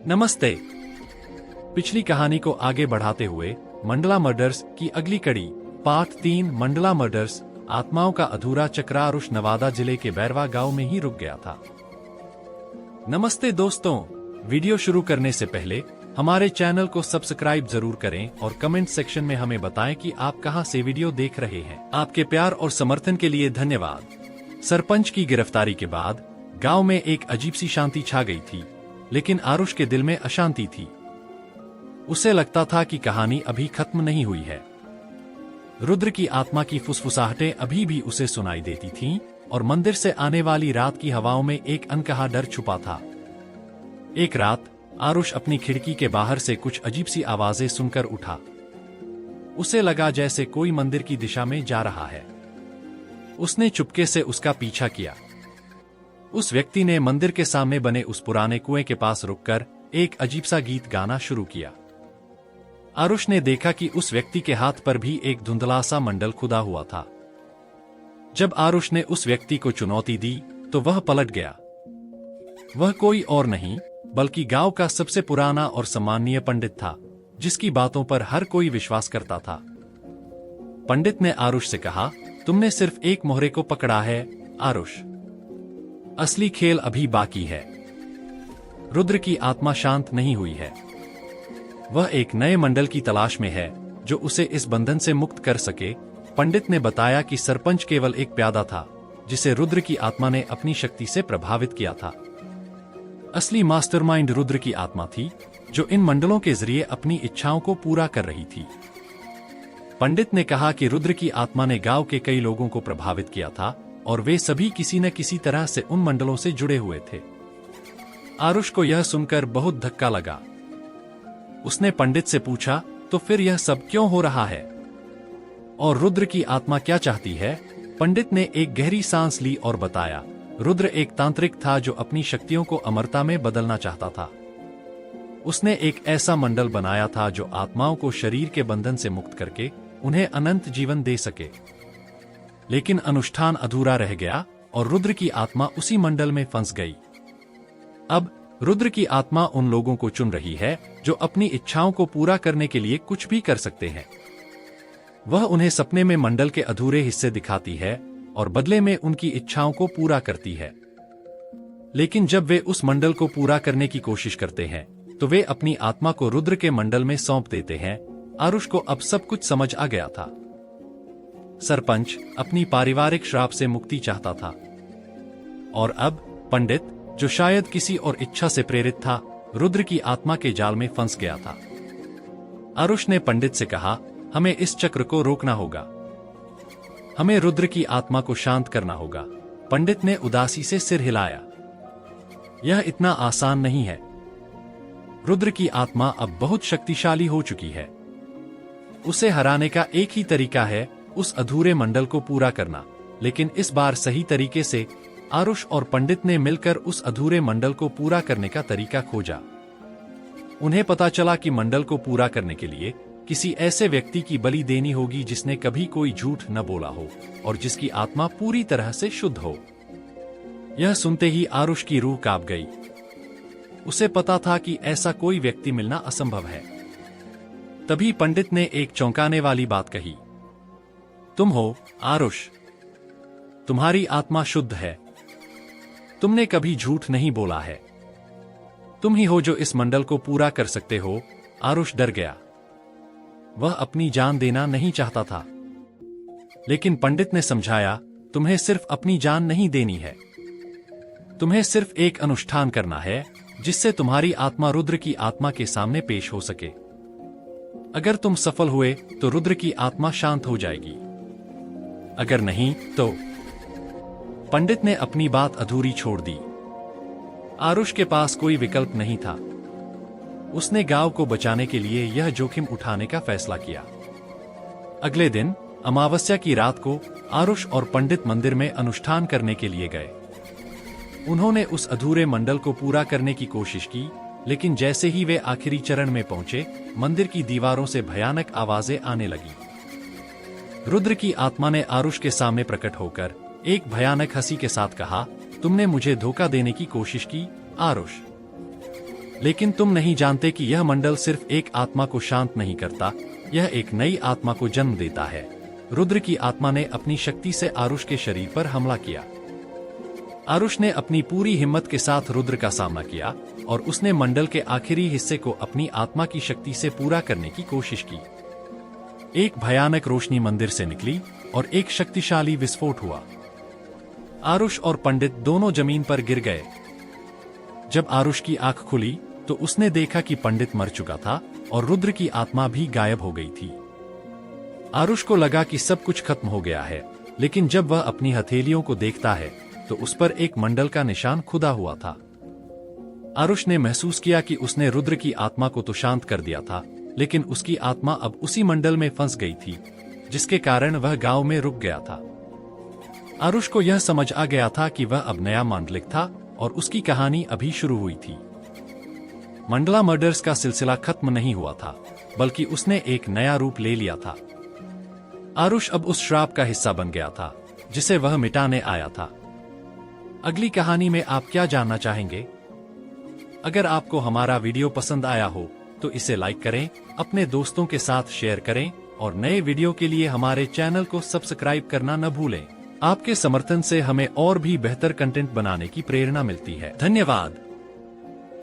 नमस्ते। पिछली कहानी को आगे बढ़ाते हुए मंडला मर्डर्स की अगली कड़ी पार्ट 3 मंडला मर्डर्स आत्माओं का अधूरा चक्र आरुष नवादा जिले के बैरवा गांव में ही रुक गया था। नमस्ते दोस्तों, वीडियो शुरू करने से पहले हमारे चैनल को सब्सक्राइब जरूर करें और कमेंट सेक्शन में हमें बताएं कि आप कहां से वीडियो देख रहे हैं। आपके प्यार और समर्थन के लिए धन्यवाद। सरपंच की गिरफ्तारी के बाद गांव में एक अजीब सी शांति छा गई थी, लेकिन आरुष के दिल में अशांति थी। उसे लगता था कि कहानी अभी खत्म नहीं हुई है। रुद्र की आत्मा की फुसफुसाहटें अभी भी उसे सुनाई देती थीं और मंदिर से आने वाली रात की हवाओं में एक अनकहा डर छुपा था। एक रात आरुष अपनी खिड़की के बाहर से कुछ अजीब सी आवाजें सुनकर उठा। उसे लगा जैसे कोई मंदिर की दिशा में जा रहा है। उसने चुपके से उसका पीछा किया। उस व्यक्ति ने मंदिर के सामने बने उस पुराने कुएं के पास रुककर एक अजीब सा गीत गाना शुरू किया। आरुष ने देखा कि उस व्यक्ति के हाथ पर भी एक धुंधला सा मंडल खुदा हुआ था। जब आरुष ने उस व्यक्ति को चुनौती दी तो वह पलट गया। वह कोई और नहीं बल्कि गांव का सबसे पुराना और सम्माननीय पंडित था, जिसकी बातों पर हर कोई विश्वास करता था। पंडित ने आरुष से कहा, तुमने सिर्फ एक मोहरे को पकड़ा है आरुष, असली खेल अभी बाकी है। रुद्र की आत्मा शांत नहीं हुई है। वह एक नए मंडल की तलाश में है जो उसे इस बंधन से मुक्त कर सके। पंडित ने बताया कि सरपंच केवल एक प्यादा था जिसे रुद्र की आत्मा ने अपनी शक्ति से प्रभावित किया था। असली मास्टरमाइंड रुद्र की आत्मा थी, जो इन मंडलों के जरिए अपनी इच्छाओं को पूरा कर रही थी। पंडित ने कहा कि रुद्र की आत्मा ने गांव के कई लोगों को प्रभावित किया था और वे सभी किसी न किसी तरह से उन मंडलों से जुड़े हुए थे। आरुष को यह सुनकर बहुत धक्का लगा। उसने पंडित से पूछा, तो फिर यह सब क्यों हो रहा है और रुद्र की आत्मा क्या चाहती है? पंडित ने एक गहरी सांस ली और बताया, रुद्र एक तांत्रिक था जो अपनी शक्तियों को अमरता में बदलना चाहता था। उसने एक ऐसा मंडल बनाया था जो आत्माओं को शरीर के बंधन से मुक्त करके उन्हें अनंत जीवन दे सके। लेकिन अनुष्ठान अधूरा रह गया और रुद्र की आत्मा उसी मंडल में फंस गई। अब रुद्र की आत्मा उन लोगों को चुन रही है जो अपनी इच्छाओं को पूरा करने के लिए कुछ भी कर सकते हैं। वह उन्हें सपने में मंडल के अधूरे हिस्से दिखाती है और बदले में उनकी इच्छाओं को पूरा करती है। लेकिन जब वे उस मंडल को पूरा करने की कोशिश करते हैं तो वे अपनी आत्मा को रुद्र के मंडल में सौंप देते हैं। आरुष को अब सब कुछ समझ आ गया था। सरपंच अपनी पारिवारिक श्राप से मुक्ति चाहता था और अब पंडित, जो शायद किसी और इच्छा से प्रेरित था, रुद्र की आत्मा के जाल में फंस गया था। आरुष ने पंडित से कहा, हमें इस चक्र को रोकना होगा। हमें रुद्र की आत्मा को शांत करना होगा। पंडित ने उदासी से सिर हिलाया। यह इतना आसान नहीं है। रुद्र की आत्मा अब बहुत शक्तिशाली हो चुकी है। उसे हराने का एक ही तरीका है, उस अधूरे मंडल को पूरा करना। लेकिन इस बार सही तरीके से आरुष और पंडित ने मिलकर उस अधूरे मंडल को पूरा करने का तरीका खोजा। उन्हें पता चला कि मंडल को पूरा करने के लिए किसी ऐसे व्यक्ति की बलि देनी होगी जिसने कभी कोई झूठ न बोला हो और जिसकी आत्मा पूरी तरह से शुद्ध हो। यह सुनते ही आरुष की रूह कांप गई। उसे पता था कि ऐसा कोई व्यक्ति मिलना असंभव है। तभी पंडित ने एक चौंकाने वाली बात कही, तुम हो आरुष, तुम्हारी आत्मा शुद्ध है। तुमने कभी झूठ नहीं बोला है। तुम ही हो जो इस मंडल को पूरा कर सकते हो। आरुष डर गया। वह अपनी जान देना नहीं चाहता था, लेकिन पंडित ने समझाया, तुम्हें सिर्फ अपनी जान नहीं देनी है। तुम्हें सिर्फ एक अनुष्ठान करना है जिससे तुम्हारी आत्मा रुद्र की आत्मा के सामने पेश हो सके। अगर तुम सफल हुए तो रुद्र की आत्मा शांत हो जाएगी, अगर नहीं तो। पंडित ने अपनी बात अधूरी छोड़ दी। आरुष के पास कोई विकल्प नहीं था। उसने गांव को बचाने के लिए यह जोखिम उठाने का फैसला किया। अगले दिन अमावस्या की रात को आरुष और पंडित मंदिर में अनुष्ठान करने के लिए गए। उन्होंने उस अधूरे मंडल को पूरा करने की कोशिश की, लेकिन जैसे ही वे आखिरी चरण में पहुंचे, मंदिर की दीवारों से भयानक आवाजें आने लगी। रुद्र की आत्मा ने आरुष के सामने प्रकट होकर एक भयानक हंसी के साथ कहा, तुमने मुझे धोखा देने की कोशिश की आरुष। लेकिन तुम नहीं जानते कि यह मंडल सिर्फ एक आत्मा को शांत नहीं करता, यह एक नई आत्मा को जन्म देता है। रुद्र की आत्मा ने अपनी शक्ति से आरुष के शरीर पर हमला किया। आरुष ने अपनी पूरी हिम्मत के साथ रुद्र का सामना किया और उसने मंडल के आखिरी हिस्से को अपनी आत्मा की शक्ति से पूरा करने की कोशिश की। एक भयानक रोशनी मंदिर से निकली और एक शक्तिशाली विस्फोट हुआ। आरुष और पंडित दोनों जमीन पर गिर गए। जब आरुष की आंख खुली तो उसने देखा कि पंडित मर चुका था और रुद्र की आत्मा भी गायब हो गई थी। आरुष को लगा कि सब कुछ खत्म हो गया है, लेकिन जब वह अपनी हथेलियों को देखता है तो उस पर एक मंडल का निशान खुदा हुआ था। आरुष ने महसूस किया कि उसने रुद्र की आत्मा को तो शांत कर दिया था, लेकिन उसकी आत्मा अब उसी मंडल में फंस गई थी, जिसके कारण वह गांव में रुक गया था। आरुष को यह समझ आ गया था कि वह अब नया मांडलिक था और उसकी कहानी अभी शुरू हुई थी। मंडला मर्डर्स का सिलसिला खत्म नहीं हुआ था, बल्कि उसने एक नया रूप ले लिया था। आरुष अब उस श्राप का हिस्सा बन गया था जिसे वह मिटाने आया था। अगली कहानी में आप क्या जानना चाहेंगे? अगर आपको हमारा वीडियो पसंद आया हो तो इसे लाइक करें, अपने दोस्तों के साथ शेयर करें और नए वीडियो के लिए हमारे चैनल को सब्सक्राइब करना न भूलें। आपके समर्थन से हमें और भी बेहतर कंटेंट बनाने की प्रेरणा मिलती है। धन्यवाद।